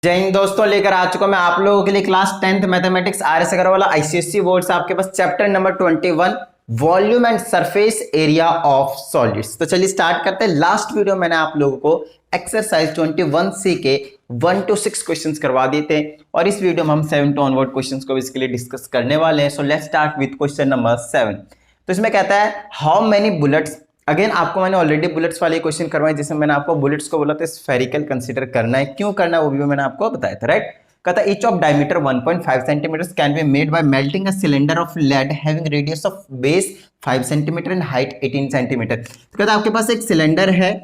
जय हिंद दोस्तों, लेकर आ चुका मैं आप लोगों के लिए class 10th mathematics RS Aggarwal ICSE board से आपके पास chapter number 21 volume and surface area of solids. तो चलिए स्टार्ट करते हैं। लास्ट वीडियो मैंने आप लोगों को एक्सरसाइज 21C के 1 to 6 क्वेश्चंस करवा दिए थे और इस वीडियो में हम 7 to ऑनवर्ड क्वेश्चंस को इसके लिए डिस्कस करने वाले हैं। So let's start with question number 7। तो इसमें कहता है हाउ मेनी बुलेट्स। अगेन आपको मैंने ऑलरेडी बुलेट्स वाले क्वेश्चन करवाए जिसमें मैंने आपको बुलेट्स को बोला था स्फेरिकल कंसीडर करना है, क्यों करना है वो भी मैंने आपको बताया था, राइट। कहता है each of diameter 1.5 centimetre can be made by melting a cylinder of lead having radius of base 5 centimetre and height 18 centimetre. तो कहता है आपके पास एक सिलेंडर है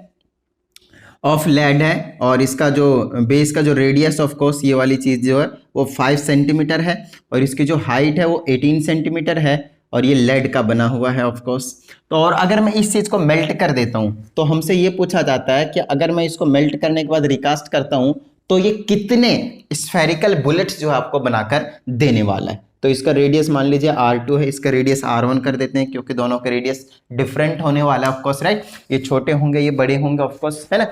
ऑफ लेड है और इसका जो बेस का जो रेडियस ऑफ कोर्स ये वाली चीज जो है वो 5 सेंटीमीटर है और इसकी जो हाइट है वो 18 सेंटीमीटर है और ये लेड का बना हुआ है ऑफ कोर्स। तो और अगर मैं इस चीज को मेल्ट कर देता हूं तो हमसे ये पूछा जाता है कि अगर मैं इसको मेल्ट करने के बाद रिकास्ट करता हूं तो ये कितने स्फेरिकल बुलेट्स जो है आपको बनाकर देने वाला है। तो इसका रेडियस मान लीजिए R2 है, इसका रेडियस R1 कर देते हैं क्योंकि दोनों का रेडियस डिफरेंट होने वाला है ऑफ कोर्स, राइट। ये छोटे होंगे ये बड़े होंगे ऑफ कोर्स, है ना।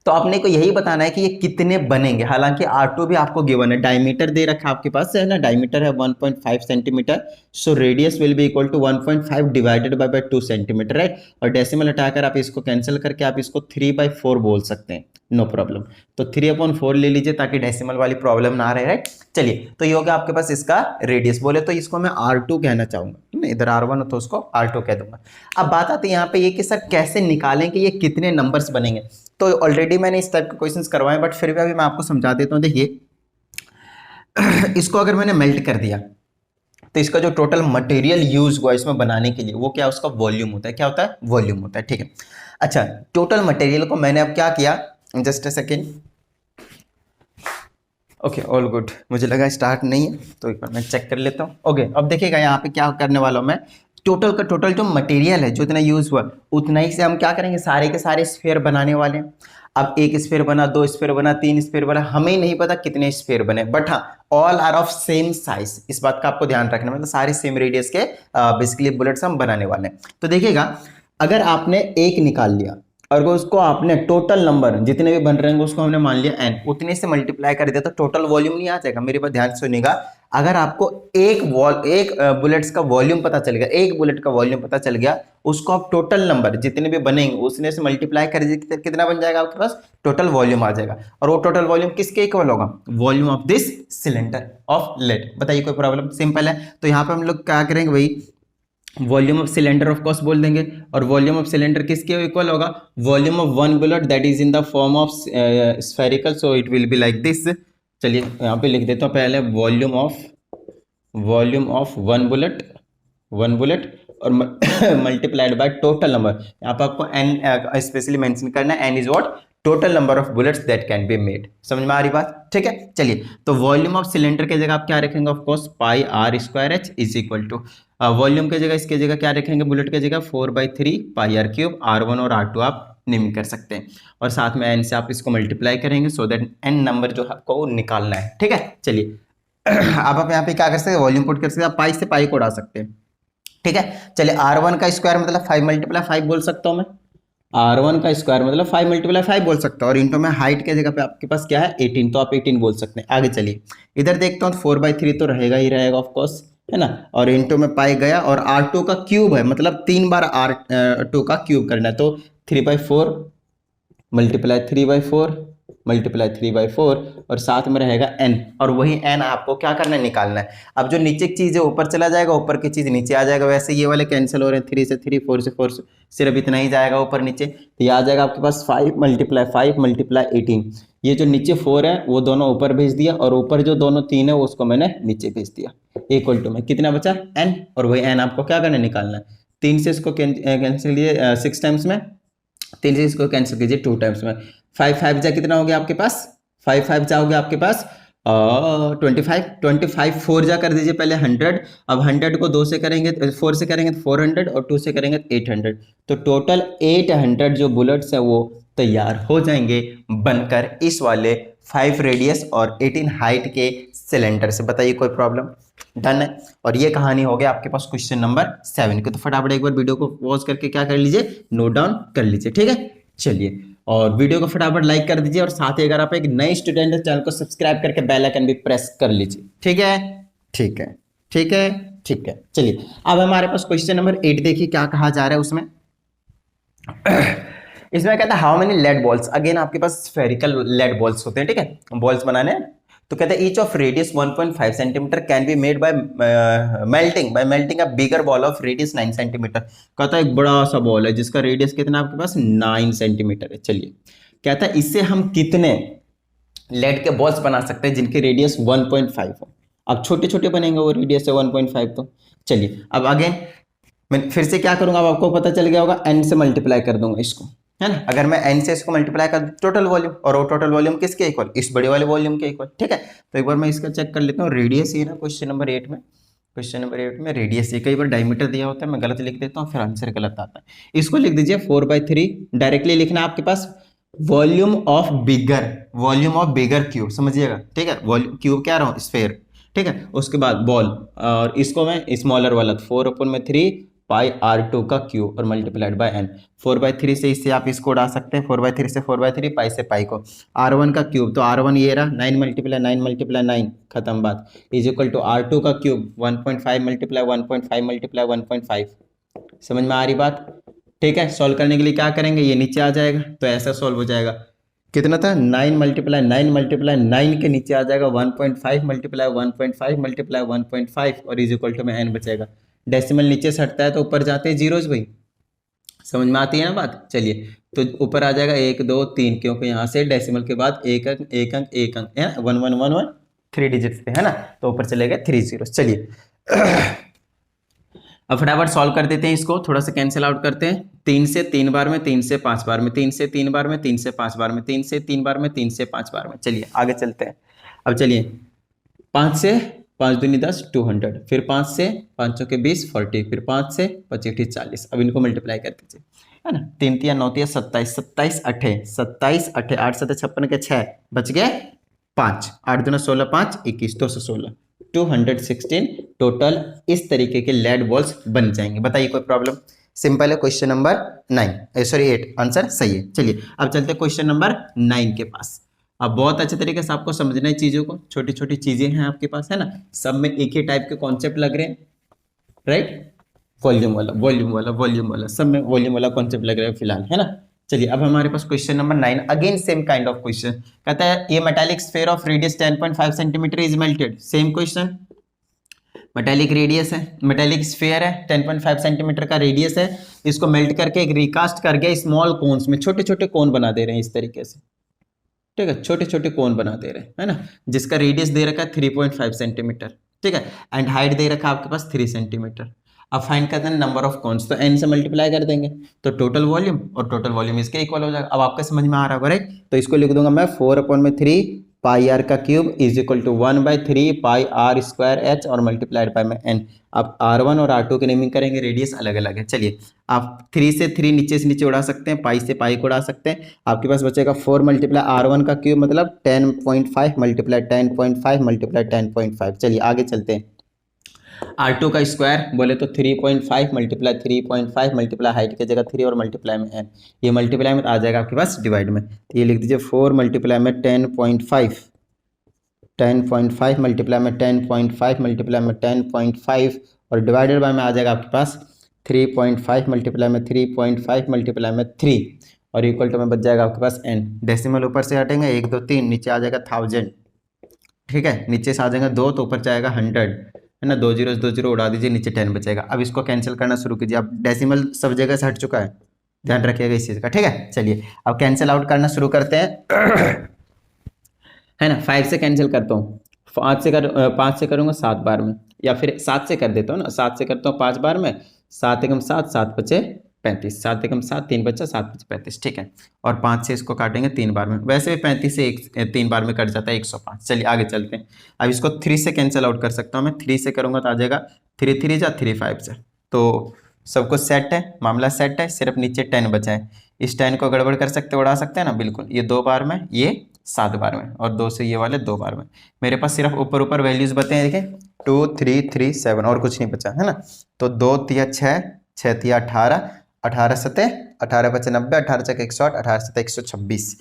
तो आपने को यही बताना है कि ये कितने बनेंगे। हालांकि R2 भी आपको गिवन है, डायमीटर दे रखा है आपके पास, है ना, डायमीटर है 1.5 centimetre. So radius will be equal to 1.5 divided by 2 centimetre, right. और डेसिमल हटाकर आप इसको कैंसिल करके आप इसको 3/4 बोल सकते हैं, नो प्रॉब्लम। तो 3/4 ले लीजिए ताकि डेसिमल वाली प्रॉब्लम ना रहे, राइट। चलिए तो ये होगा आपके पास इसका रेडियस। बोले तो इसको मैं R2 कहना चाहूंगा, इधर R1 हो तो उसको R2 कह दूंगा। अब बात आती है यहाँ पे ये कि सर कैसे निकालें कि ये कितने नंबर्स बनेंगे। तो ऑलरेडी मैंने इस टाइप के क्वेश्चंस करवाए बट फिर भी अभी मैं आपको समझा देता हूँ। देखिए इसको अगर मैंने मेल्ट कर दिया तो इसका जो टोटल मटेरियल यूज हुआ इसमें बनाने के लिए वो क्या उसका वॉल्यूम होता है। क्या होता है? वॉल्यूम होता है, ठीक है। अच्छा, टोटल मटेरियल को मैंने अब क्या किया, just a second, okay all good. मुझे लगा स्टार्ट नहीं है तो एक बार मैं चेक कर लेता हूँ। ओके अब देखिएगा यहाँ पे क्या करने वाला हूँ मैं, टोटल का टोटल जो मटेरियल है जो इतना यूज हुआ उतना ही से हम क्या करेंगे, सारे के सारे स्फीयर बनाने वाले हैं। अब एक स्फीयर बना, 2 स्फीयर बना, 3 स्फीयर बना, हमें नहीं पता कितने स्फीयर बने, बट हाँ all are of same size. इस बात का आपको ध्यान रखना, मतलब सारे सेम रेडियस के बेसिकली बुलेट्स हम बनाने वाले हैं। तो देखिएगा अगर आपने एक निकाल लिया और उसको आपने टोटल नंबर जितने भी बन रहे हैं उसको हमने मान लिया n, उतने से मल्टीप्लाई कर दिया तो टोटल वॉल्यूम नहीं आ जाएगा। मेरे पास ध्यान सुनिएगा, अगर आपको एक बुलेट्स का वॉल्यूम पता चल गया, एक बुलेट का वॉल्यूम पता चल गया, उसको आप टोटल नंबर जितने भी बनेंगे उसने से मल्टीप्लाई कर दीजिए, कितना बन जाएगा आपके पास, टोटल वॉल्यूम आ जाएगा। और वो टोटल वॉल्यूम किसके इक्वल होगा, volume of this cylinder of lead. बताइए कोई प्रॉब्लम? सिंपल है। तो यहाँ पे हम लोग क्या करेंगे भाई, volume of cylinder of course बोल देंगे और वॉल्यूम ऑफ सिलेंडर किसके इक्वल होगा, volume of one bullet that is in the form of spherical, so it will be like this. चलिए यहाँ पे लिख देता हूँ पहले वॉल्यूम ऑफ वन बुलेट और मल्टीप्लाइड बाय टोटल नंबर। यहाँ पर आपको n स्पेशली मेंशन करना है, n is what, total number of bullets that can be made. समझ में आ रही बात? ठीक है। चलिए तो वॉल्यूम ऑफ सिलेंडर की जगह आप क्या रखेंगे, of course pi r² is equal to volume की जगह इसकी जगह क्या रखेंगे, बुलेट की जगह 4/3 पाई r³ R1 और R2 आप निम्न कर सकते हैं और साथ में n से आप इसको मल्टीप्लाई करेंगे सो दैट n नंबर जो आपको निकालना है, ठीक है। चलिए अब आप यहाँ पे क्या कर सकते हैं, वॉल्यूम पुट कर सकते हैं, पाई से पाई को उड़ा सकते हैं, ठीक है। चलिए R1 का स्क्वायर मतलब 5 × 5 बोल सकता हूँ मैं, R1 का स्क्वायर मतलब 5 × 5 बोल सकता हूँ और इंटू में हाइट के जगह पे आपके पास क्या है 18, तो आप 18 बोल सकते हैं। आगे चलिए इधर देखता हूँ 4/3 तो रहेगा ही रहेगा ऑफ कोर्स, है ना, और इंटू में पाई गया और R2 का क्यूब है मतलब 3 बार R2 का क्यूब करना है, तो 3/4 मल्टीप्लाई 3/4 और साथ में रहेगा n और वही n आपको क्या करना है, निकालना है। अब जो नीचे की चीज है ऊपर चला जाएगा, ऊपर की चीज नीचे आ जाएगा, वैसे ये वाले कैंसिल हो रहे हैं, 3 से 3, 4 से 4, सिर्फ इतना ही जाएगा ऊपर नीचे, तो ये आ जाएगा आपके पास 5 × 18। ये जो नीचे 4 है वो दोनों ऊपर भेज दिया और ऊपर जो दोनों 3 है उसको मैंने नीचे भेज दिया, इक्वल टू में कितना बचा, n, और वही n आपको क्या करना है, निकालना है। 3 से इसको कैंसिल कीजिए 6 टाइम्स में, 3 से इसको कैंसिल कीजिए 2 टाइम्स में, 5 जा कितना हो गया आपके पास, 5 जा हो गया आपके पास 25 4 जा कर दीजिए पहले 100। अब 100 को 2 से करेंगे, 4 से करेंगे तो 400 और 2 से करेंगे तो 800, तो टोटल 800 जो बुलेट्स है वो तैयार हो जाएंगे बनकर इस वाले 5 रेडियस और 18 हाइट के सिलेंडर से। बताइए कोई प्रॉब्लम? डन है। और ये कहानी हो गया आपके पास क्वेश्चन नंबर 7 की। तो फटाफट एक बार वीडियो को पॉज करके क्या कर लीजिए, नोट डाउन कर लीजिए, ठीक है। चलिए और वीडियो को फटाफट लाइक कर दीजिए और साथ ही अगर आप एक नए स्टूडेंट हैं चैनल को सब्सक्राइब करके बेल आइकन भी प्रेस कर लीजिए। ठीक है, ठीक है, ठीक है, ठीक है। चलिए अब हमारे पास क्वेश्चन नंबर 8 देखिए क्या कहा जा रहा है उसमें। इसमें कहता है how many lead balls, again आपके पास स्फेरिकल लेड बॉल्स होते हैं, ठीक है, बॉल्स बनाने हैं। तो कहते हैं each of radius 1.5 centimetre can be made by melting a bigger ball of radius 9 centimetre. कहता है एक बड़ा सा बॉल है जिसका रेडियस कितना आपके पास 9 सेंटीमीटर है। चलिए कहता है इससे हम कितने लेड के बॉल्स बना सकते हैं जिनकी रेडियस 1.5 हो। अब छोटे छोटे बनेंगे वो रेडियस से 1.5, तो चलिए अब अगेन मैं फिर से क्या करूंगा, अब आपको पता चल गया होगा, n से मल्टीप्लाई कर दूंगा इसको, है ना। अगर मैं n से इसको मल्टीप्लाई कर दूं टोटल वॉल्यूम, और वो टोटल वॉल्यूम किसके इक्वल, इस बड़े वाले वॉल्यूम के इक्वल, ठीक है। तो एक बार मैं इसका चेक कर लेता हूँ, रेडियस ये ना क्वेश्चन नंबर 8 में, क्वेश्चन नंबर 8 में रेडियस ये, कई बार डायमीटर दिया होता है मैं गलत लिख देता हूँ फिर आंसर गलत आता है। इसको लिख दीजिए 4/3, डायरेक्टली लिखना आपके पास वॉल्यूम ऑफ बिगर क्यूब, समझिएगा, ठीक है। वॉल्यूम क्यूब क्या रहा हूँ, स्फेयर, ठीक है। उसके बाद बॉल, और इसको मैं स्मॉलर वाला 4/3 पाई r2 का क्यूब और मल्टीप्लाइड बाय n। 4/3 से इससे आप इसको उड़ा सकते हैं, 4/3 से 4/3, पाई से पाई को, r1 का क्यूब तो r1 ये रहा 9 × 9 खत्म बात, इज इक्वल टू r2 का क्यूब 1.5 × 1.5 × 1.5। समझ में आ रही बात, ठीक है। सॉल्व करने के लिए क्या करेंगे, ये नीचे आ जाएगा तो ऐसा सॉल्व हो जाएगा, कितना था 9 × 9 के नीचे आ जाएगा 1.5 × 1.5 × 1.5 और इज इक्वल टू में n बचेगा। डेसिमल नीचे से हटता है तो ऊपर जाते हैं जीरोज भाई, समझ में आती है ना बात। चलिए तो ऊपर आ जाएगा 1 2 3, क्योंकि यहाँ से डेसिमल के बाद एक अंक एक अंक एक अंक है, 1 1 1 1 3 डिजिट्स थे, है ना, तो ऊपर चलेगा 3 0। चलिए अब फटाफट सॉल्व कर देते हैं इसको, थोड़ा सा कैंसिल आउट करते हैं। 3 से 3 बार में, 3 से 5 बार में, 3 से 3 बार में, 3 से 5 बार में, 3 से 3 बार में, 3 से 5 बार में। चलिए आगे चलते हैं। अब चलिए 5 से 5 दूनी 10 200, फिर 5 से 5 चौके 20 40, फिर 5 से 25 40। अब इनको मल्टीप्लाई कर दीजिए, है ना। 3 3 9 27, 27 8 27 8 8 7 56 के 6 बच गए 5, 8 दूना 16 5 21 216 216 टोटल इस तरीके के लेड बॉल्स बन जाएंगे। बताइए कोई प्रॉब्लम, सिंपल है। क्वेश्चन नंबर 9 सॉरी 8 आंसर सही है। चलिए अब चलते हैं क्वेश्चन नंबर 9 के पास। अब बहुत अच्छे तरीके से आपको समझना है चीजों को, छोटी छोटी चीजें हैं आपके पास, है ना, सब में एक ही टाइप के कॉन्सेप्ट लग रहे हैं, राइट। वॉल्यूम वाला वॉल्यूम वाला वॉल्यूम वाला, सब में वॉल्यूम वाला कॉन्सेप्ट लग रहा है फिलहाल, है ना। चलिए अब हमारे पास question number 9, again same kind of question. कहता है ये metallic sphere of radius 10.5 centimetre is melted. Same question, metallic radius है, मेटालिक स्फीयर है, 10.5 सेंटीमीटर का रेडियस है, इसको मेल्ट करके एक रिकास्ट करके स्मॉल कोन्स में छोटे छोटे कोन बना दे रहे हैं इस तरीके से, ठीक है, छोटे छोटे कोन बना दे रहे हैं, है ना, जिसका रेडियस दे रखा है 3.5 सेंटीमीटर, ठीक है, एंड हाइट दे रखा है आपके पास 3 सेंटीमीटर। अब फाइंड करते हैं नंबर ऑफ कोन्स, तो n से मल्टीप्लाई कर देंगे तो टोटल वॉल्यूम, और टोटल वॉल्यूम इसके इक्वल हो जाएगा। अब आपके समझ में आ रहा होगा, राइट। तो इसको लिख दूंगा मैं 4/3 पाई r का cube is equal to 1/3 pi r square h और मल्टीप्लाइड बाय में n। अब r1 और r2 की नेमिंग करेंगे, रेडियस अलग अलग है। चलिए आप 3 से 3 नीचे से नीचे उड़ा सकते हैं, पाई से पाई को उड़ा सकते हैं। आपके पास बचेगा 4 × r1 का क्यूब मतलब 10.5 मल्टीप्लाई 10.5 मल्टीप्लाई 10.5। चलिए आगे चलते हैं। r2 का स्क्वायर बोले तो 3.5 मल्टीप्लाई 3.5 मल्टीप्लाई हाइट की जगह 3 और मल्टीप्लाई में n, ये मल्टीप्लाई में आ जाएगा आपके पास डिवाइड में, तो ये लिख दीजिए 4 मल्टीप्लाई में 10.5 मल्टीप्लाई में 10.5 मल्टीप्लाई में 10.5 और डिवाइडेड बाय में आ जाएगा आपके पास 3.5 मल्टीप्लाई में 3.5 मल्टीप्लाई में 3 और इक्वल टू में बच जाएगा आपके पास n। डेसिमल ऊपर से हटेंगे 1 2 3, नीचे आ जाएगा 1000, ठीक है, नीचे से आ जाएगा 2 तो ऊपर जाएगा 100, है ना, 2 0 उड़ा दीजिए, नीचे 10 बचेगा। अब इसको कैंसिल करना शुरू कीजिए, अब डेसिमल सब जगह से हट चुका है, ध्यान रखिएगा इस चीज़ का, ठीक है। चलिए अब कैंसिल आउट करना शुरू करते हैं, है ना। 5 से कैंसिल करता हूँ, 5 से करूँगा 7 बार में, या फिर 7 से कर देता हूँ ना, 7 से करता हूँ 5 बार में, 7 एकम 7 7 बचे 35, 7 एकम 7 3 बचा 7 बचे 35, ठीक है। और 5 से इसको काटेंगे 3 बार में, वैसे भी 35 से 3 बार में कट जाता है 105। चलिए आगे चलते हैं। अब इसको 3 से कैंसिल आउट कर सकता हूँ मैं, 3 से करूँगा तो आ जाएगा 3 3 जा 3 5 जा, तो सबको सेट है, मामला सेट है, सिर्फ नीचे 10 बचा है। इस 10 को गड़बड़ कर सकते, उड़ा सकते हैं ना, बिल्कुल। ये 2 बार में, ये 7 बार में, और 2 से ये वाले 2 बार में। मेरे पास सिर्फ ऊपर ऊपर वैल्यूज बचे हैं, देखें 2 3 3 7 और कुछ नहीं बचा, है ना। तो 2 3 6 6 3 18 18 सतह 18 बचे 90, 18 चक 108, 18 सतह 126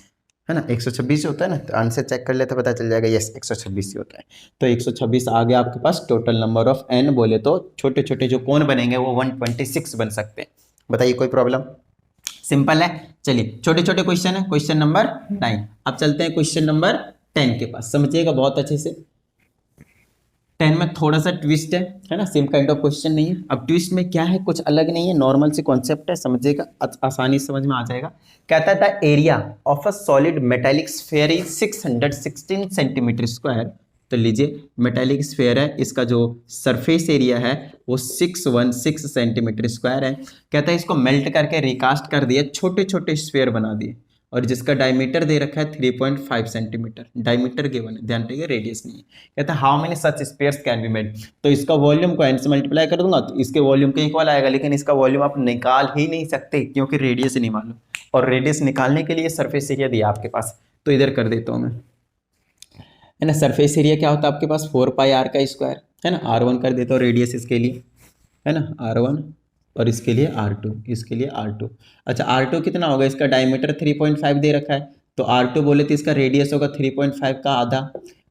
है ना, 126 होता है ना, तो आंसर चेक कर ले तो पता चल जाएगा, यस 126 ही होता है। तो 126 आ गया आपके पास। टोटल नंबर ऑफ एन बोले तो छोटे छोटे जो कोण बनेंगे वो 126 बन सकते हैं। बताइए कोई प्रॉब्लम? सिंपल है। चलिए छोटे छोटे क्वेश्चन है। Question number 9। अब चलते हैं क्वेश्चन नंबर 10 के पास। समझिएगा बहुत अच्छे से। 10 में थोड़ा सा ट्विस्ट है ना, सेम काइंड ऑफ क्वेश्चन नहीं है। अब ट्विस्ट में क्या है, कुछ अलग नहीं है, नॉर्मल सी कॉन्सेप्ट है, समझिएगा आसानी से समझ में आ जाएगा। कहता था area of a solid metallic sphere is 616 centimetre square. तो लीजिए मेटालिक स्फीयर है, इसका जो सरफेस एरिया है वो 616 सेंटीमीटर स्क्वायर है। कहता है इसको मेल्ट करके रिकास्ट कर दिया, छोटे छोटे स्फीयर बना दिए, और जिसका डायमीटर दे रखा है 3.5 सेंटीमीटर। डायमीटर गिवन है, ध्यान रखिए, रेडियस नहीं है। कहता है how many such spheres can be made. तो इसका वॉल्यूम को n से मल्टीप्लाई कर दूंगा तो इसके वॉल्यूम के इक्वल आएगा, लेकिन इसका वॉल्यूम आप निकाल ही नहीं सकते क्योंकि रेडियस नहीं मालूम, और रेडियस निकालने के लिए सरफेस एरिया दिया आपके पास। तो इधर कर देता हूँ मैं, है ना। सरफेस एरिया क्या होता है आपके पास 4πr का स्क्वायर, है ना। r1 कर देता हूँ रेडियस इसके लिए, है ना, r1, और इसके लिए R2, इसके लिए R2। अच्छा R2 कितना होगा, इसका डायमीटर 3.5 दे रखा है, तो R2 बोले तो इसका रेडियस होगा 3.5 का आधा।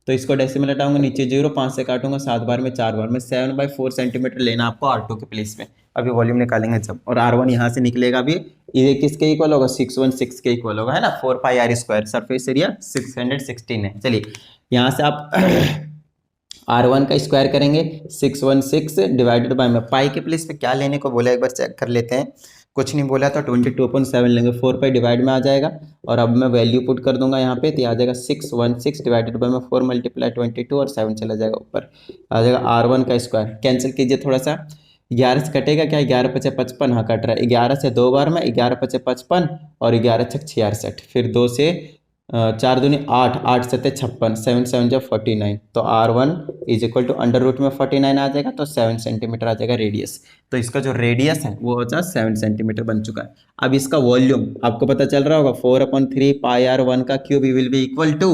तो इसको डेसिमल हटाऊंगा, नीचे 0, 5 से काटूंगा, 7 बार में 4 बार में 7/4 सेंटीमीटर लेना आपको R2 के प्लेस में। अभी वॉल्यूम निकालेंगे जब, और R1 यहाँ से निकलेगा अभी, ये किसके इक्वल होगा, 616 के इक्वल होगा, है ना। 4πr स्क्वायर, सरफेस एरिया 616 है। चलिए यहाँ से आप R1 का स्क्वायर करेंगे, 616 डिवाइडेड बाय में पाई के प्लेस पे क्या लेने को बोला एक बार चेक कर लेते हैं। कुछ नहीं बोला तो 22.7 लेंगे, 4 डिवाइड में आ जाएगा, और अब मैं वैल्यू पुट कर दूंगा यहाँ पे, तो आ जाएगा 616 डिवाइडेड बाय में 4 मल्टीप्लाई 22 और 7 चला जाएगा ऊपर, आ जाएगा R1 का स्क्वायर। कैंसिल कीजिए थोड़ा सा, 11 से कटेगा क्या, 11 पचे 55, हाँ कट रहा है, 11 से 2 बार में 11 पचे 55 और 11 छक 66, फिर 2 से 4 दूनी 8, 8 सत्ते 56, 7 7 जब 49, तो R1 is equal to under root में 49 आ जाएगा, तो 7 सेंटीमीटर आ जाएगा रेडियस। तो इसका जो रेडियस है वो हो जाए 7 सेंटीमीटर बन चुका है। अब इसका वॉल्यूम आपको पता चल रहा होगा, 4/3πr1 का cube will be equal to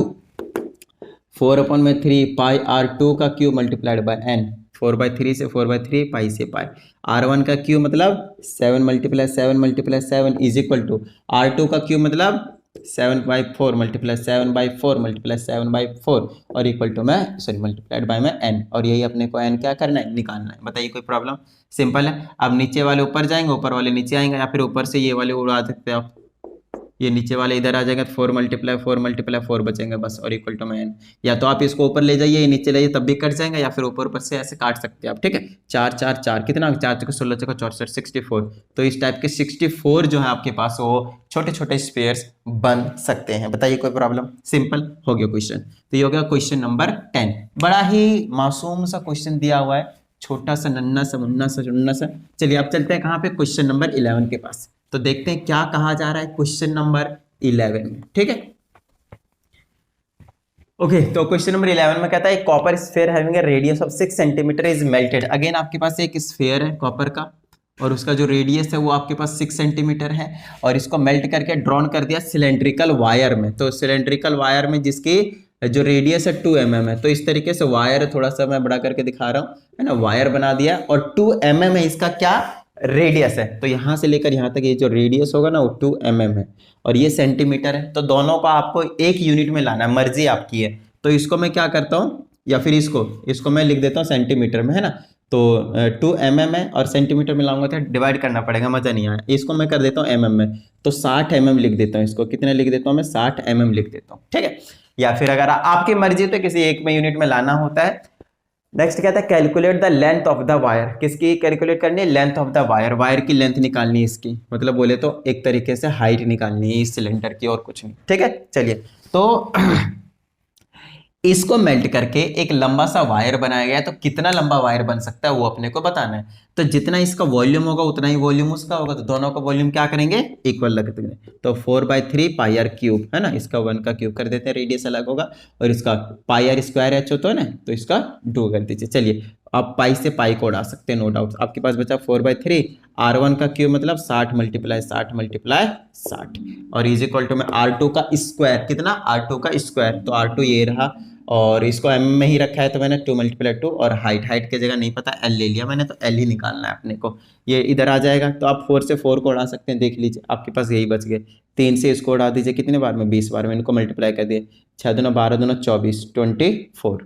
4/3πr2 का क्यूब मल्टीप्लाइड बाय n। 4/3 से 4/3, पाई से पाई। R1 का क्यूब मतलब 7 multiply 7 multiply 7 is equal to R2 का क्यूब मतलब 7/4 मल्टीप्लाई 7/4 मल्टीप्लाई 7/4 और इक्वल टू में सॉरी मल्टीप्लाइड बाय में n, और यही अपने को n क्या करना है, निकालना है। बताइए कोई प्रॉब्लम? सिंपल है। अब नीचे वाले ऊपर जाएंगे, ऊपर वाले नीचे आएंगे, या फिर ऊपर से ये वाले उड़ा सकते हैं आप, ये नीचे वाले इधर आ जाएगा, तो 4 मल्टीप्लाई 4 बचेंगे बस, और इक्वल टू में n। या तो आप इसको ऊपर ले जाइए, ये नीचे लाइए, तब भी कट जाएंगे, या फिर ऊपर ऊपर से ऐसे काट सकते हैं आप, ठीक है। 4 4 4 कितना, 4 चौके 16 चौके 64, 64। तो इस टाइप के 64 जो है आपके पास वो छोटे छोटे स्पेयर्स बन सकते हैं। बताइए कोई प्रॉब्लम? सिंपल हो गया क्वेश्चन। तो ये हो गया क्वेश्चन नंबर 10। बड़ा ही मासूम सा क्वेश्चन दिया हुआ है, छोटा सा नन्ना सा मुन्ना सा चुन्ना सा। चलिए अब चलते हैं कहाँ पे, क्वेश्चन नंबर 11 के पास। तो देखते हैं क्या कहा जा रहा है क्वेश्चन नंबर 11 में, ठीक है। ओके तो क्वेश्चन नंबर 11 में कहता है copper sphere having a radius of 6 centimetre is melted. Again आपके पास एक स्फीयर है कॉपर का, और उसका जो रेडियस है वो आपके पास 6 सेंटीमीटर है, और इसको मेल्ट करके ड्रॉन कर दिया सिलेंड्रिकल वायर में। तो सिलेंड्रिकल वायर में जिसकी जो रेडियस है 2 mm है, तो इस तरीके से वायर थोड़ा सा मैं बड़ा करके दिखा रहा हूँ, है ना, वायर बना दिया, और 2 mm है इसका क्या रेडियस है। तो यहाँ से लेकर यहाँ तक ये जो रेडियस होगा ना वो 2 mm है, और ये सेंटीमीटर है। तो दोनों को आपको एक यूनिट में लाना है, मर्जी आपकी है। तो इसको मैं क्या करता हूँ, या फिर इसको मैं लिख देता हूँ सेंटीमीटर में, है ना। तो 2 mm है, और सेंटीमीटर में लाऊंगा तो डिवाइड करना पड़ेगा, मजा नहीं आया। इसको मैं कर देता हूँ mm में, तो 60 mm लिख देता हूँ। इसको कितने लिख देता हूँ मैं, 60 mm लिख देता हूँ, ठीक है। या फिर अगर आपकी मर्जी तो किसी एक में यूनिट में लाना होता है। नेक्स्ट कहता है calculate the length of the wire. किसकी कैलकुलेट करनी है, length of the wire. Wire की लेंथ निकालनी है इसकी, मतलब बोले तो एक तरीके से हाइट निकालनी है इस सिलेंडर की, और कुछ नहीं, ठीक है। चलिए तो इसको मेल्ट करके एक लंबा सा वायर बनाया गया है, तो कितना लंबा वायर बन सकता है वो अपने को बताना है। तो जितना इसका वॉल्यूम होगा उतना ही वॉल्यूम उसका होगा, तो दोनों का वॉल्यूम क्या करेंगे, इक्वल रख देंगे। तो 4/3πr क्यूब, है ना, इसका 1 का क्यूब कर देते हैं, रेडियस अलग होगा, और इसका πr स्क्वायर h होता है ना, तो इसका 2 कर दीजिए। चलिए आप पाई से पाई को उड़ा सकते हैं, नो डाउट। आपके पास बचा 4/3, R1 का क्यूब मतलब 60 मल्टीप्लाई 60 मल्टीप्लाई 60, और इज इक्वल टू में R2 का स्क्वायर, कितना, R2 का स्क्वायर, तो R2 ये रहा, और इसको एम में ही रखा है तो मैंने 2 × 2 और हाइट की जगह नहीं पता एल ले लिया मैंने, तो एल ही निकालना है अपने को। ये इधर आ जाएगा तो आप 4 से 4 को उड़ा सकते हैं, देख लीजिए आपके पास यही बच गए। 3 से इसको उड़ा दीजिए, कितने बार में 20 बार में, इनको मल्टीप्लाई कर दिए, 6 दूना 12 दूना 24 24,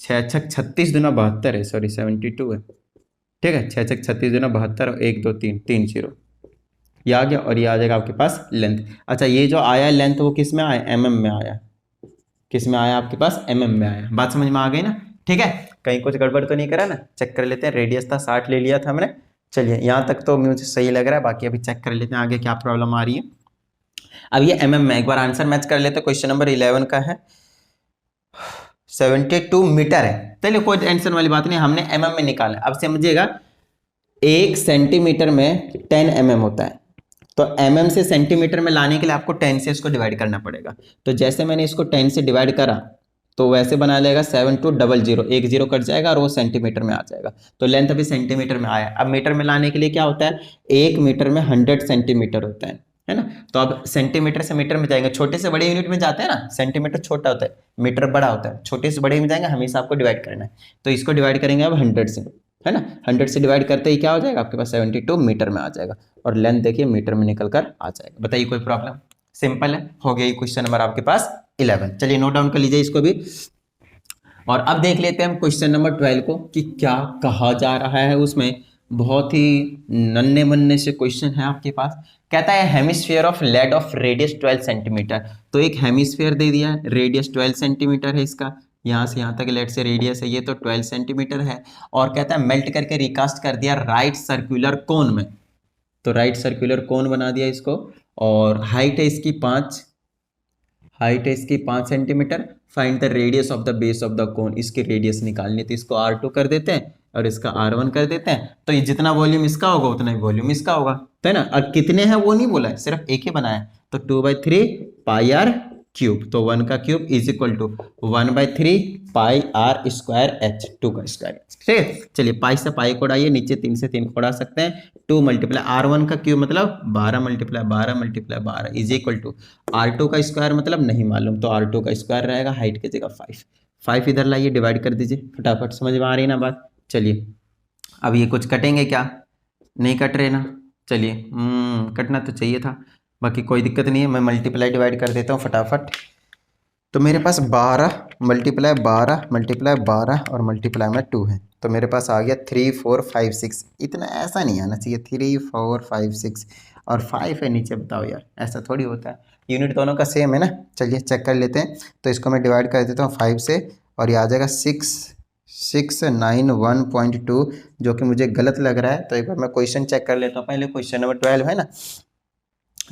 6 छक 36 दूना 72 है, सॉरी 72 है, ठीक है। 6 छक 36 दूना 72 और 1 2 3 3 0 ये आ गया। और ये आ जाएगा आपके पास लेंथ। अच्छा ये जो आया लेंथ वो किस में आया, एमएम में आया, किस में आया आपके पास, एमएम में आया। बात समझ में आ गई ना, ठीक है। कहीं कुछ गड़बड़ तो नहीं करा ना, चेक कर लेते हैं। रेडियस था 60 ले लिया था हमने, चलिए यहाँ तक तो मुझे सही लग रहा है, बाकी अभी चेक कर लेते हैं आगे क्या प्रॉब्लम आ रही है। अब ये एमएम में एक बार आंसर मैच कर लेते हैं। क्वेश्चन नंबर 11 का है, 72 मीटर है। चलिए कोई टेंशन वाली बात नहीं, हमने एमएम में निकाला। अब समझिएगा 1 सेंटीमीटर में 10 mm होता है, तो mm से सेंटीमीटर में लाने के लिए आपको 10 से इसको डिवाइड करना पड़ेगा। तो जैसे मैंने इसको 10 से डिवाइड करा तो वैसे बना लेगा 7200, एक जीरो कट जाएगा और वो सेंटीमीटर में आ जाएगा। तो लेंथ अभी सेंटीमीटर में आया। अब मीटर में लाने के लिए क्या होता है, 1 मीटर में 100 सेंटीमीटर होता है ना। तो अब सेंटीमीटर से मीटर में जाएंगे, छोटे से बड़े यूनिट में जाते हैं ना, सेंटीमीटर छोटा होता है, मीटर बड़ा होता है, छोटे से बड़े में जाएंगे, हमेशा आपको डिवाइड करना है। तो इसको डिवाइड करेंगे अब 100 से, है ना। 100 से डिवाइड करते ही क्या हो जाएगा आपके पास, 72 मीटर में आ जाएगा। और लेंथ देखिए मीटर में निकल कर आ जाएगा। बताइए कोई प्रॉब्लम, सिंपल है, हो गया क्वेश्चन नंबर आपके पास 11। चलिए नोट डाउन कर लीजिए इसको भी। और अब देख लेते हैं हम क्वेश्चन नंबर 12 को कि क्या कहा जा रहा है उसमें। बहुत ही नन्हे मुन्ने से क्वेश्चन है आपके पास। कहता है hemisphere of laid off radius 12 centimetre. तो एक हेमिस्फीयर दे दिया है, रेडियस 12 सेंटीमीटर है इसका, यहाँ से यहाँ तक लेट से रेडियस है, ये तो 12 सेंटीमीटर है। और कहता है मेल्ट करके रिकास्ट कर दिया राइट सर्कुलर कोन में। तो राइट सर्कुलर कोन बना दिया इसको, और हाइट है इसकी 5 centimetre. Find the radius of the base of the cone, इसकी रेडियस निकालनी, तो इसको R2 कर देते हैं और इसका R1 कर देते हैं। तो ये जितना वॉल्यूम इसका होगा उतना ही वॉल्यूम इसका होगा, तो है ना। और कितने हैं वो नहीं बोला है, सिर्फ एक ही बनाया। तो 2/3 πr क्यूब, तो 1 का cube is equal to 1/3 πr square h, 2 का स्क्वायर, ठीक है। चलिए पाई से पाई को उड़ाइए, नीचे 3 से 3 को उड़ा सकते हैं। 2 × R1 का क्यूब मतलब 12 × 12 × 12 इज इक्वल टू R2 का स्क्वायर मतलब नहीं मालूम, तो R2 का स्क्वायर रहेगा, हाइट की जगह 5 इधर लाइए, डिवाइड कर दीजिए फटाफट। समझ में आ रही ना बात। चलिए अब ये कुछ कटेंगे क्या, नहीं कट रहे ना। चलिए कटना तो चाहिए था, बाकी कोई दिक्कत नहीं है, मैं मल्टीप्लाई डिवाइड कर देता हूँ फटाफट। तो मेरे पास 12 × 12 और मल्टीप्लाई में 2 है, तो मेरे पास आ गया 3 4 5 6। इतना ऐसा नहीं आना चाहिए, 3 4 5 6 और 5 है नीचे, बताओ यार ऐसा थोड़ी होता है। यूनिट दोनों का सेम है ना। चलिए चेक कर लेते हैं। तो इसको मैं डिवाइड कर देता हूँ 5 से, और ये आ जाएगा 691.2, जो कि मुझे गलत लग रहा है। तो एक बार मैं क्वेश्चन चेक कर लेता हूँ पहले। क्वेश्चन नंबर 12 है ना,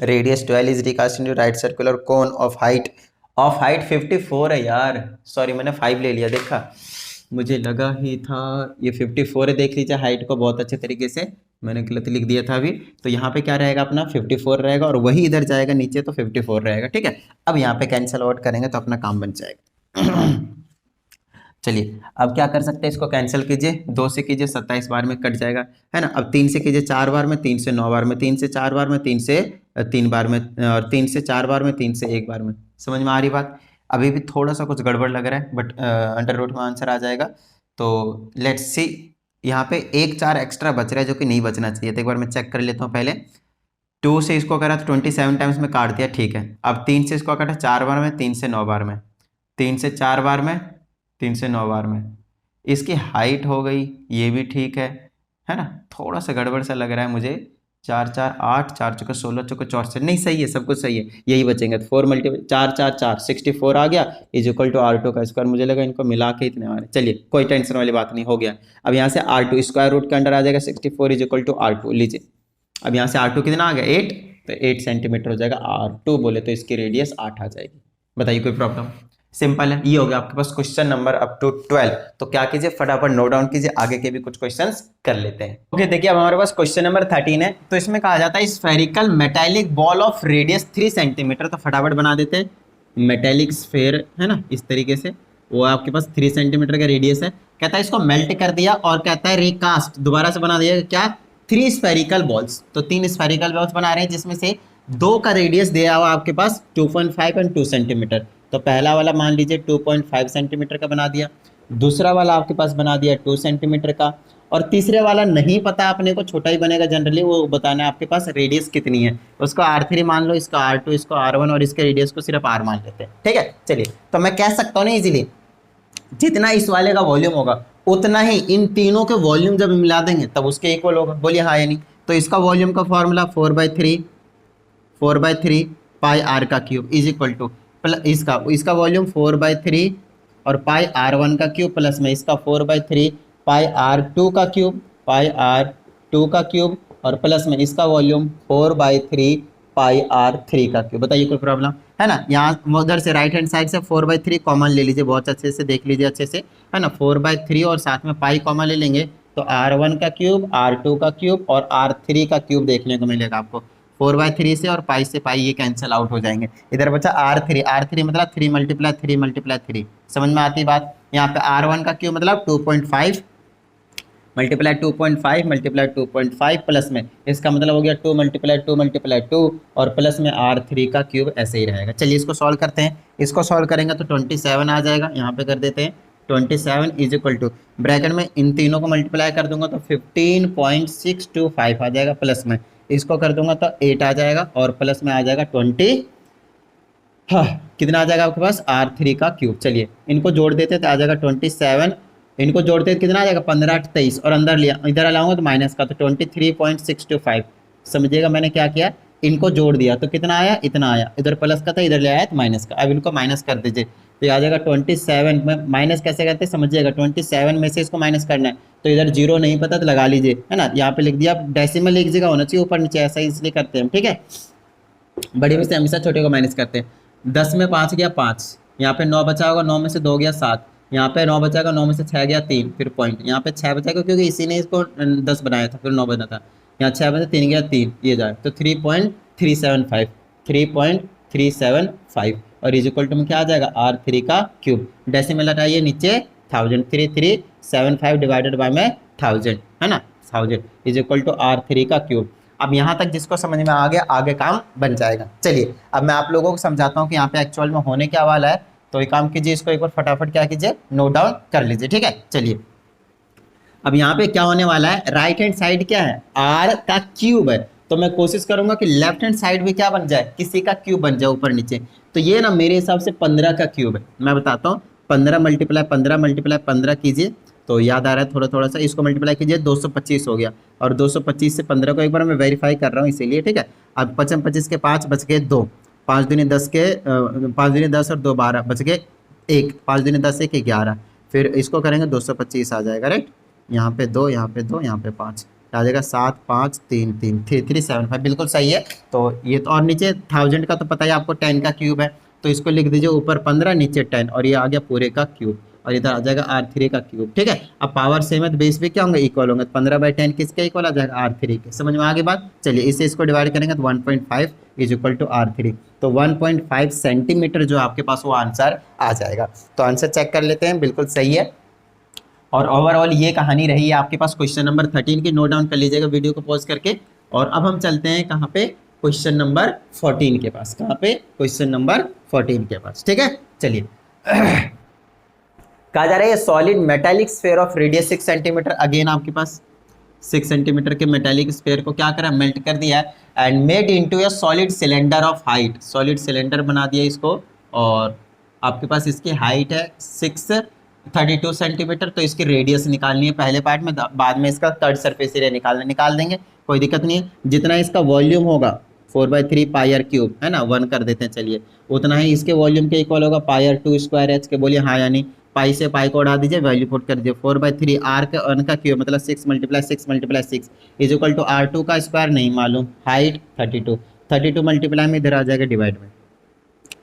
radius 12 is recast into right circular cone of height 54 है यार, सॉरी मैंने 5 ले लिया, देखा मुझे लगा ही था ये 54 है। देख लीजिए हाइट को बहुत अच्छे तरीके से मैंने गलत लिख दिया था अभी। तो यहाँ पे क्या रहेगा अपना 54 रहेगा, और वही इधर जाएगा नीचे तो 54 रहेगा, ठीक है। अब यहाँ पे कैंसिल आउट करेंगे तो अपना काम बन जाएगा। चलिए अब क्या कर सकते हैं, इसको कैंसिल कीजिए, 2 से कीजिए 27 बार में कट जाएगा, है ना। अब 3 से कीजिए 4 बार में, 3 से 9 बार में, 3 से 4 बार में, 3 से 3 बार में, और 3 से 4 बार में, 3 से 1 बार में। समझ में आ रही बात। अभी भी थोड़ा सा कुछ गड़बड़ लग रहा है, बट अंडर रूट में आंसर आ जाएगा। तो लेट्स सी, यहाँ पे 1 4 एक्स्ट्रा बच रहा है जो कि नहीं बचना चाहिए। तो एक बार मैं चेक कर लेता हूँ पहले। 2 से इसको करा तो 27 टाइम्स में काट दिया, ठीक है। अब 3 से इसको काटा 4 बार में, 3 से 9 बार में, 3 से 4 बार में, 3 से 9 बार में। इसकी हाइट हो गई, ये भी ठीक है ना। थोड़ा सा गड़बड़ सा लग रहा है मुझे। 4 4 8, 4 चौके 16, चौके 64, नहीं सही है, सब कुछ सही है, यही बचेंगे। तो 4 × 4 4 4 64 आ गया, इज इक्वल टू R2 का स्क्वायर। मुझे लगा इनको मिला के इतने आ रहे, चलिए कोई टेंशन वाली बात नहीं, हो गया। अब यहाँ से R2 स्क्वायर रूट के अंडर आ जाएगा 64 इज इक्वल टू R2, लीजिए। अब यहाँ से R2 कितना आ गया 8, तो 8 सेंटीमीटर हो जाएगा। R2 बोले तो इसकी रेडियस 8 आ जाएगी। बताइए कोई प्रॉब्लम, सिंपल है। ये हो गया आपके पास क्वेश्चन नंबर अप टू 12। तो क्या कीजिए फटाफट नोट डाउन कीजिए, आगे के भी कुछ क्वेश्चंस कर लेते हैं। ओके देखिए अब हमारे पास क्वेश्चन नंबर 13 है। तो इसमें कहा जाता है spherical metallic ball of radius 3 centimetre. तो फटाफट बना देते हैं। मेटेलिक स्फेयर है ना, इस तरीके से, वो आपके पास 3 सेंटीमीटर का रेडियस है। कहता है इसको मेल्ट कर दिया, और कहता है रिकास्ट, दोबारा से बना दिया क्या, 3 स्फेरिकल बॉल्स। तो 3 स्फेरिकल बॉल्स बना रहे हैं, जिसमें से 2 का रेडियस दिया हुआ आपके पास 2.5 और 2 सेंटीमीटर। तो पहला वाला मान लीजिए 2.5 सेंटीमीटर का बना दिया, दूसरा वाला आपके पास बना दिया 2 सेंटीमीटर का, और तीसरे वाला नहीं पता अपने को, छोटा ही बनेगा जनरली, वो बताना है आपके पास रेडियस कितनी है, उसको R3 मान लो, इसका R2, इसको R1 और इसके रेडियस को सिर्फ R मान लेते हैं। ठीक है, चलिए तो मैं कह सकता हूँ ना इजीली, जितना इस वाले का वॉल्यूम होगा उतना ही इन तीनों के वॉल्यूम जब मिला देंगे तब उसके इक्वल होगा। बोलिए हाँ या नहीं। तो इसका वॉल्यूम का फॉर्मूला 4/3 पाई आर का क्यूब इज इक्वल टू इसका वॉल्यूम 4/3 और पाई R1 का क्यूब प्लस में इसका 4/3 पाई R2 का क्यूब, और प्लस में इसका वॉल्यूम 4/3 पाई R3 का क्यूब। बताइए कोई प्रॉब्लम है ना। यहाँ उधर से राइट हैंड साइड से 4/3 कॉमन ले लीजिए, बहुत अच्छे से देख लीजिए अच्छे से, है ना। 4/3 और साथ में पाई कॉमन ले लेंगे तो R1 का क्यूब, R2 का क्यूब और R3 का क्यूब देखने को मिलेगा आपको। 4/3 से और पाई से पाई ये कैंसिल आउट हो जाएंगे। इधर बचा R3 मतलब 3 × 3 समझ में आती बात। यहाँ पे R1 का क्यूब मतलब 2.5 × 2.5 प्लस में इसका मतलब हो गया 2 × 2 और प्लस में R3 का क्यूब ऐसे ही रहेगा। चलिए इसको सॉल्व करते हैं। इसको सॉल्व करेंगे तो 27 आ जाएगा। यहाँ पे कर देते हैं 27 इज इक्वल टू ब्रैकेट में इन तीनों को मल्टीप्लाई कर दूंगा तो 15.625 आ जाएगा, प्लस में इसको कर दूंगा तो 8 आ जाएगा और प्लस में आ जाएगा 20। हाँ, कितना आ जाएगा आपके पास R3 का क्यूब। चलिए इनको जोड़ देते तो आ जाएगा 27, इनको जोड़ते तो कितना आ जाएगा 15 8 23 और अंदर लिया इधर लाऊंगा तो माइनस का तो 23.625। समझिएगा मैंने क्या किया, इनको जोड़ दिया तो कितना आया, इतना आया, इधर प्लस का था इधर ले आया तो माइनस का। अब इनको माइनस कर दीजिए तो आ जाएगा 27 में माइनस कैसे करते हैं समझिएगा। 27 में से इसको माइनस करना है तो इधर जीरो नहीं पता तो लगा लीजिए, है ना। यहाँ पे लिख दिया, डेसिमल एक जगह होना चाहिए ऊपर नीचे, ऐसा इसलिए करते हैं, ठीक है। बड़ी में से हमेशा छोटे को माइनस करते हैं। 10 में 5 गया 5, यहाँ पे 9 बचा होगा, 9 में से 2 गया 7, यहाँ पे 9 बचाएगा, 9 में से 6 गया 3, फिर पॉइंट, यहाँ पे 6 बचाएगा क्योंकि इसी ने इसको 10 बनाया था फिर 9 बना था, यहाँ 6 में से 3 गया 3, ये जाए तो 3.375 और इज इक्वल टू में क्या आ जाएगा R3 का क्यूब। डेसिमल हटाइए नीचे 1000, 3375 डिवाइडेड बाय में 1000, है ना, 1000 इज इक्वल टू R3 का क्यूब। अब यहाँ तक जिसको समझ में आ गया आगे काम बन जाएगा। चलिए अब मैं आप लोगों को समझाता हूँ कि यहाँ पे एक्चुअल में होने क्या वाला है। तो ये काम कीजिए, इसको एक बार फटाफट क्या कीजिए नोट डाउन कर लीजिए, ठीक है। चलिए अब यहाँ पे क्या होने वाला है, राइट हैंड साइड क्या है R का क्यूब है, तो मैं कोशिश करूंगा कि लेफ्ट हैंड साइड भी क्या बन जाए, किसी का क्यूब बन जाए ऊपर नीचे। तो ये ना मेरे हिसाब से 15 का क्यूब है। मैं बताता हूँ 15 × 15 कीजिए तो याद आ रहा है थोड़ा सा, इसको मल्टीप्लाई कीजिए 225 हो गया और 225 से 15 को एक बार मैं वेरीफाई कर रहा हूँ इसीलिए, ठीक है। अब 25 के 5 बच गए 2, 5 दूनी 10 के 5 दूनी 10 और 2 12 बच गए 1, 5 दूनी 10 1 11, फिर इसको करेंगे 225 आ जाएगा, राइट। यहाँ पे 2, यहाँ पे 2, यहाँ पे 5 आ जाएगा 7 5 3 3 3375 बिल्कुल सही है। तो ये तो और नीचे 1000 का तो पता है आपको 10 का क्यूब है, तो इसको लिख दीजिए ऊपर 15 नीचे 10 और ये आ गया पूरे का क्यूब और इधर आ जाएगा R3 का क्यूब, ठीक है। अब पावर सेम है तो बेस भी क्या होंगे इक्वल होंगे, 15/10 किसके इक्वल आ जाएगा R3 के। समझ में आगे बात। चलिए इससे इसको डिवाइड करेंगे तो 1.5 इज इक्वल टू R3, तो 1.5 सेंटीमीटर जो आपके पास वो आंसर आ जाएगा। तो आंसर चेक कर लेते हैं, बिल्कुल सही है। और ओवरऑल ये कहानी रही है आपके पास क्वेश्चन नंबर 13 की, नोट डाउन कर लीजिएगा वीडियो को पॉज करके। और अब हम चलते हैं कहाँ पे, क्वेश्चन नंबर 14 के पास। कहाँ पे, क्वेश्चन नंबर 14 के पास, ठीक है। चलिए कहा जा रहा है solid metallic sphere of radius 6 centimetre, again आपके पास 6 सेंटीमीटर के मेटालिक स्फीयर को क्या करा, मेल्ट कर दिया है and made into a solid cylinder of height, solid cylinder बना दिया इसको और आपके पास इसकी हाइट है 632 सेंटीमीटर। तो इसकी रेडियस निकालनी है पहले पार्ट में, बाद में इसका थर्ड सरफेस एरिया निकाल देंगे, कोई दिक्कत नहीं है। जितना इसका वॉल्यूम होगा 4/3 पाई आर क्यूब, है ना, 1 कर देते हैं चलिए, उतना ही इसके वॉल्यूम के इक्वल होगा पाई आर 2 स्क्वायर एच के। बोलिए हाँ यानी, पाई से पाई को उड़ा दीजिए, वैल्यू पुट कर दीजिए 4/3 आर का अन का क्यूब मतलब 6 × 6 इज इक्वल टू R2 का स्क्वायर नहीं मालूम, हाइट 32 मल्टीप्लाई में इधर आ जाएगा डिवाइड में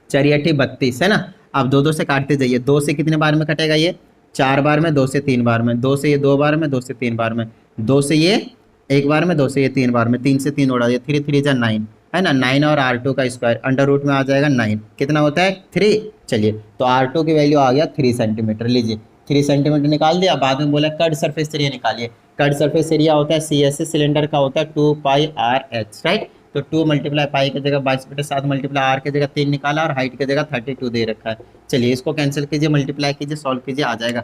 4 × 32, है ना। अब 2 से काटते जाइए, 2 से कितने बार में कटेगा ये 4 बार में, 2 से 3 बार में, 2 से ये 2 बार में, 2 से 3 बार में, 2 से ये 1 बार में, 2 से ये 3 बार में, 3 से 3 उड़ा दिया, 3 3 जा 9, है ना। 9 और R2 का स्क्वायर अंडर रूट में आ जाएगा 9, कितना होता है 3। चलिए तो R2 की वैल्यू आ गया 3 सेंटीमीटर, लीजिए 3 सेंटीमीटर निकाल दिया। बाद में बोला कट सरफेस एरिया निकालिए, कट सरफेस एरिया होता है CSC सिलेंडर का होता है 2 पाई RH, राइट। तो 2 मल्टीप्लाई पाई की जगह 22/7 मल्टीप्लाई आर की जगह 3 निकाला और हाइट की जगह 32 दे रखा है। चलिए इसको कैंसिल कीजिए, मल्टीप्लाई कीजिए, सॉल्व कीजिए, आ जाएगा।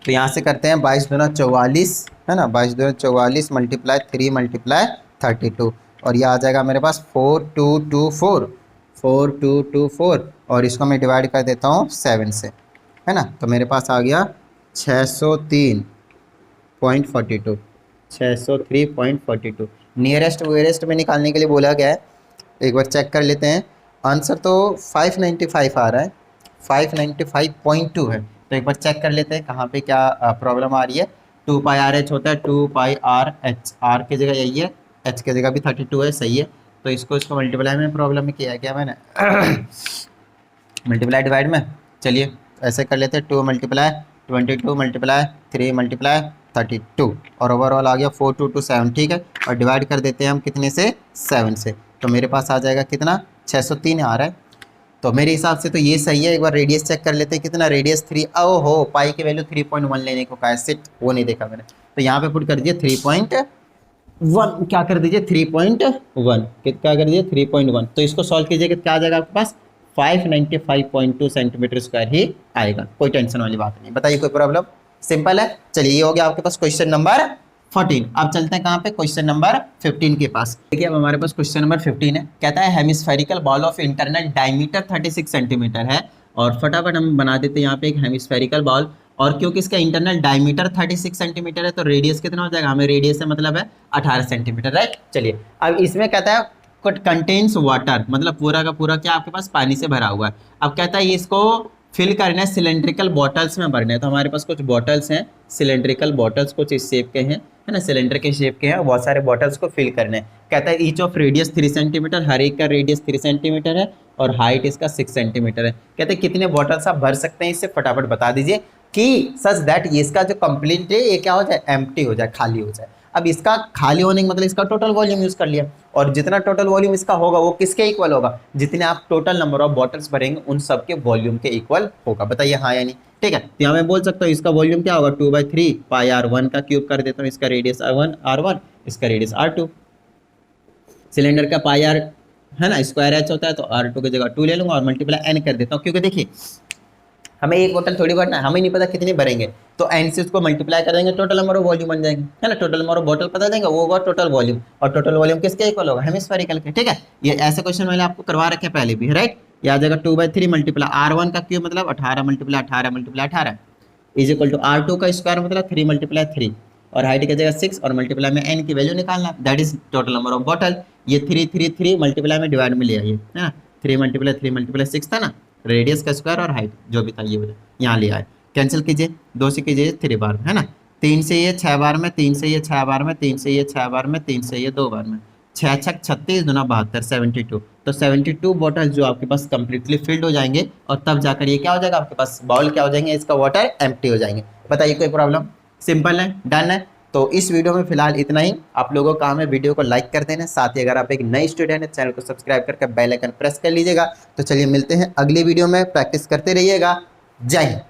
तो यहाँ से करते हैं 22 दूना 44 है ना, 22 दूना 44 मल्टीप्लाई 3 मल्टीप्लाई 32 और ये आ जाएगा मेरे पास 4224 और इसको मैं डिवाइड कर देता हूँ 7 से, है ना। तो मेरे पास आ गया 603.42, 603.42। नियरेस्ट वेरेस्ट में निकालने के लिए बोला गया है, एक बार चेक कर लेते हैं। आंसर तो 595 आ रहा है, 595.2 है। तो एक बार चेक कर लेते हैं कहाँ पे क्या प्रॉब्लम आ रही है। 2 पाई आर एच होता है, 2 पाई आर एच, आर की जगह यही है, एच की जगह भी 32 है, सही है। तो इसको मल्टीप्लाई में प्रॉब्लम में किया है क्या मैंने मल्टीप्लाई डिवाइड में। चलिए ऐसे कर लेते हैं, 2 मल्टीप्लाई 22 मल्टीप्लाई 3 मल्टीप्लाई 32 और ओवरऑल आ गया 4227, ठीक है। और डिवाइड कर देते हैं हम कितने से, 7 से। तो मेरे पास आ जाएगा कितना, 603 आ रहा है। तो मेरे हिसाब से तो ये सही है। एक बार रेडियस चेक कर लेते हैं, कितना रेडियस 3, ओहो पाई की वैल्यू 3.1 लेने को कहा है, सिट वो नहीं देखा मैंने। तो यहाँ पे पुट कर दीजिए 3.1, क्या कर दीजिए 3.1, कितना कर दीजिए 3.1। तो इसको सॉल्व कीजिए, क्या आ जाएगा आपके पास 595.2 सेंटीमीटर स्क्वायर ही आएगा। कोई टेंशन वाली बात नहीं, बताइए कोई प्रॉब्लम, सिंपल है। चलिए ये हो गया आपके पास क्वेश्चन नंबर 14। अब चलते हैं कहाँ पे, क्वेश्चन नंबर 15 के पास। देखिए अब हमारे पास क्वेश्चन नंबर 15 है। कहता है hemispherical ball of internal diameter 36 centimetre है और फटाफट हम बना देते हैं यहाँ पे एक हेमिस्फेरिकल बॉल। और क्योंकि इसका इंटरनल डायमीटर 36 सेंटीमीटर है तो रेडियस कितना हो जाएगा, हमें रेडियस से मतलब है 18 सेंटीमीटर, राइट। चलिए अब इसमें कहता है कंटेन्स वाटर, मतलब पूरा का पूरा क्या आपके पास पानी से भरा हुआ है। अब कहता है ये इसको फिल करना है सिलेंड्रिकल बॉटल्स में भरने हैं। तो हमारे पास कुछ बॉटल्स हैं, सिलेंड्रिकल बॉटल्स कुछ इस शेप के हैं, है ना, सिलेंडर के शेप के हैं, बहुत सारे बॉटल्स को फिल करने हैं। कहता है ईच ऑफ रेडियस 3 सेंटीमीटर, हर एक का रेडियस 3 सेंटीमीटर है और हाइट इसका 6 सेंटीमीटर है। कहते हैं कितने बॉटल्स आप भर सकते हैं, इससे फटाफट बता दीजिए कि सच दैट ये इसका जो कंप्लीट है ये क्या हो जाए, एम्प्टी हो जाए, खाली हो जाए। अब इसका खाली होने का मतलब इसका टोटल वॉल्यूम यूज कर लिया और जितना टोटल वॉल्यूम इसका होगा वो किसके इक्वल होगा, जितने आप टोटल नंबर ऑफ बॉटल्स भरेंगे उन सब के वॉल्यूम के इक्वल होगा। बताइए हाँ या नहीं, ठीक है। तो यहाँ मैं बोल सकता हूँ इसका वॉल्यूम क्या होगा, 2/3 पाई r1 का क्यूब कर देता हूँ, इसका रेडियस r1, इसका रेडियस r2। सिलेंडर का पाई r है ना स्क्वायर एच होता है, तो r2 की जगह 2 ले लूंगा और मल्टीप्लाई n कर देता हूँ, क्योंकि देखिए हमें एक बोतल थोड़ी भरना है, हमें नहीं पता कितने भरेंगे, तो n से उसको मल्टीप्लाई कर देंगे, टोटल नंबर ऑफ वॉल्यूम बन जाएंगे, है ना। टोटल नंबर ऑफ बोतल पता देंगे, वो होगा टोटल वॉल्यूम, और टोटल वॉल्यूम किसके इक्वल होगा, हेमिस्फेरिकल के, ठीक है। ये ऐसे क्वेश्चन मैंने आपको करवा रखे पहले भी, राइट। ये आ जाएगा 2/3 मल्टीप्लाई r1 का क्यूब मतलब 18 multiply 18 multiply 18 is equal to r2 का स्क्वायर मतलब 3 मल्टीप्लाई 3 और हाइट की जगह 6 और मल्टीप्लाई में n की वैल्यू निकालना, that is total number of bottle. ये 3 मल्टीप्लाई में डिवाइड में लिया, ये है ना, 3 मल्टीप्लाई 6 था ना, रेडियस का स्क्वायर और हाइट जो भी था ये वाला यहाँ लिया है। कैंसिल कीजिए, 2 से कीजिए 3 बार में, है ना, 3 से ये 6 बार में, 3 से ये 6 बार में, 3 से ये 6 बार में, 3 से ये 2 बार में, 6 छक 36 दूना 72 72। तो 72 बॉटल जो आपके पास कंप्लीटली फिल्ड हो जाएंगे और तब जाकर ये क्या हो जाएगा आपके पास बॉल क्या हो जाएंगे, इसका वाटर एम्प्टी हो जाएंगे। बताइए कोई प्रॉब्लम, सिंपल है, डन है। तो इस वीडियो में फिलहाल इतना ही। आप लोगों का काम है वीडियो को लाइक कर देना, साथ ही अगर आप एक नई स्टूडेंट है चैनल को सब्सक्राइब करके बेल आइकन प्रेस कर लीजिएगा। तो चलिए मिलते हैं अगली वीडियो में, प्रैक्टिस करते रहिएगा। जय हिंद।